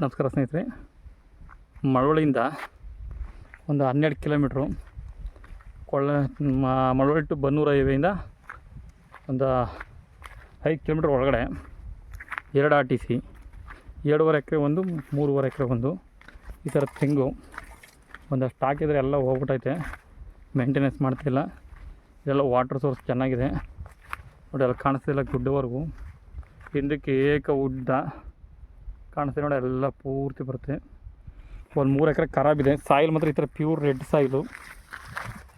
ನಮಸ್ಕಾರ ಸ್ನೇಹಿತರೆ. ಮಳವಳ್ಳಿಯಿಂದ ಒಂದು 12 ಕಿಲೋಮೀಟ್ರು ಮಳವಳ್ಳಿ ಟು ಬನ್ನೂರು ಹೈವೇಯಿಂದ ಒಂದು 5 ಕಿಲೋಮೀಟ್ರ್ ಒಳಗಡೆ 2 RTC, 2.5 ಎಕರೆ ಒಂದು, 3.5 ಎಕರೆ ಒಂದು, ಈ ಥರ ತೆಂಗು ಒಂದಷ್ಟು ಹಾಕಿದರೆ ಎಲ್ಲ ಹೋಗ್ಬಿಟ್ಟೈತೆ. ಮೇಂಟೆನೆನ್ಸ್ ಮಾಡ್ತಿಲ್ಲ. ಇದೆಲ್ಲ ವಾಟರ್ ಸೋರ್ಸ್ ಚೆನ್ನಾಗಿದೆ ನೋಡಿ. ಅಲ್ಲಿ ಕಾಣಿಸ್ತಿಲ್ಲ ಗುಡ್ಡವರೆಗೂ. ಹಿಂದಕ್ಕೆ ಉದ್ದ ಕಾಣಿಸ್ತೀವಿ ನೋಡಿ, ಎಲ್ಲ ಪೂರ್ತಿ ಬರುತ್ತೆ. ಒಂದು 3 ಎಕರೆ ಖರಾಬಿದೆ. ಸಾಯಿಲ್ ಮಾತ್ರ ಈ ಥರ ಪ್ಯೂರ್ ರೆಡ್ ಸಾಯಿಲು,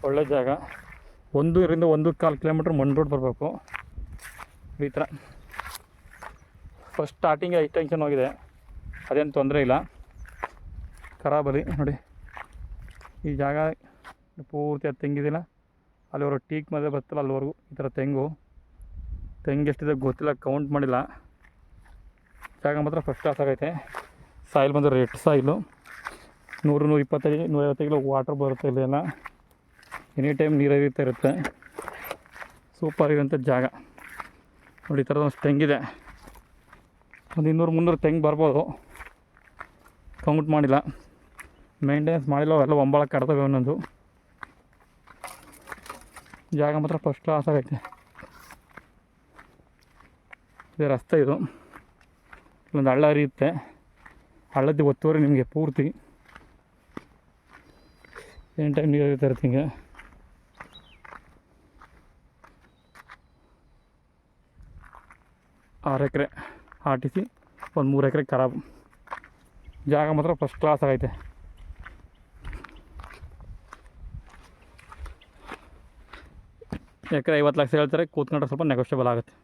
ಒಳ್ಳೆ ಜಾಗ. 1.5 ಕಿಲೋಮೀಟ್ರ್ ಮಣ್ಣು ರೋಡ್ ಬರಬೇಕು. ಈ ಥರ ಫಸ್ಟ್ ಸ್ಟಾರ್ಟಿಂಗ್ ಎಕ್ಸ್ಟೆನ್ಷನ್ ಹೋಗಿದೆ, ಅದೇನು ತೊಂದರೆ ಇಲ್ಲ. ಖರಾಬಲ್ಲಿ ನೋಡಿ, ಈ ಜಾಗ ಪೂರ್ತಿ ಅದು ತೆಂಗಿದಿಲ್ಲ. ಅಲ್ಲಿವರೆಗೂ ಟೀಕ್ ಮದುವೆ ಬರ್ತಲ್ಲ, ಅಲ್ಲಿವರೆಗೂ ಈ ಥರ ತೆಂಗು ಎಷ್ಟಿದೆ ಗೊತ್ತಿಲ್ಲ, ಕೌಂಟ್ ಮಾಡಿಲ್ಲ. ಜಾಗ ಮಾತ್ರ ಫಸ್ಟ್ ಕ್ಲಾಸ್ ಆಗೈತೆ. ಸಾಯಿಲ್ ಬಂದು ರೆಡ್ ಸಾಯಿಲು, 100-125-150 ಕಿಲೋ ವಾಟರ್ ಬರುತ್ತೆ. ಇಲ್ಲೆಲ್ಲ ಎನಿ ಟೈಮ್ ನೀರು ಹರಿತಾ ಇರುತ್ತೆ. ಸೂಪರ್ ಇರೋಂಥ ಜಾಗ ನೋಡಿ. ಈ ಥರದ ಒಂದು ತೆಂಗಿದೆ, ಒಂದು 200-300 ತೆಂಗು ಬರ್ಬೋದು. ಕೌಂಟ್ ಮಾಡಿಲ್ಲ, ಮೇಂಟೆನೆನ್ಸ್ ಮಾಡಿಲ್ಲ. ಅವೆಲ್ಲ ಒಂಬಳ ಕಡ್ತವೆ ಒಂದೊಂದು. ಜಾಗ ಮಾತ್ರ ಫಸ್ಟ್ ಕ್ಲಾಸ್ ಆಗೈತೆ. ಇದು ರಸ್ತೆ, ಇದು ಇಲ್ಲೊಂದು ಹಳ್ಳ ಹರಿಯುತ್ತೆ. ಹಳ್ಳದ ಒತ್ತುವರಿ ನಿಮಗೆ ಪೂರ್ತಿ ಎನಿ ಟೈಮ್ ನೀರು ಹರಿತಾ ಇರುತ್ತೆ. ಹಿಂಗೆ 6 ಎಕರೆ RTC, ಒಂದು 3 ಎಕರೆ ಖರಾಬ್. ಜಾಗ ಮಾತ್ರ ಫಸ್ಟ್ ಕ್ಲಾಸ್ ಆಗೈತೆ. ಎಕರೆ 50 ಲಕ್ಷ ಹೇಳ್ತಾರೆ. ಕೂತ್ಕೊಂಡ್ರೆ ಸ್ವಲ್ಪ ನೆಗೋಷಿಯಬಲ್ ಆಗುತ್ತೆ.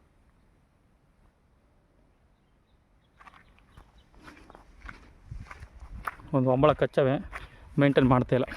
ಒಂದು ಒಂಬಳ ಕಚ್ಚವೆ, ಮೇಂಟೈನ್ ಮಾಡ್ತಾಯಿಲ್ಲ.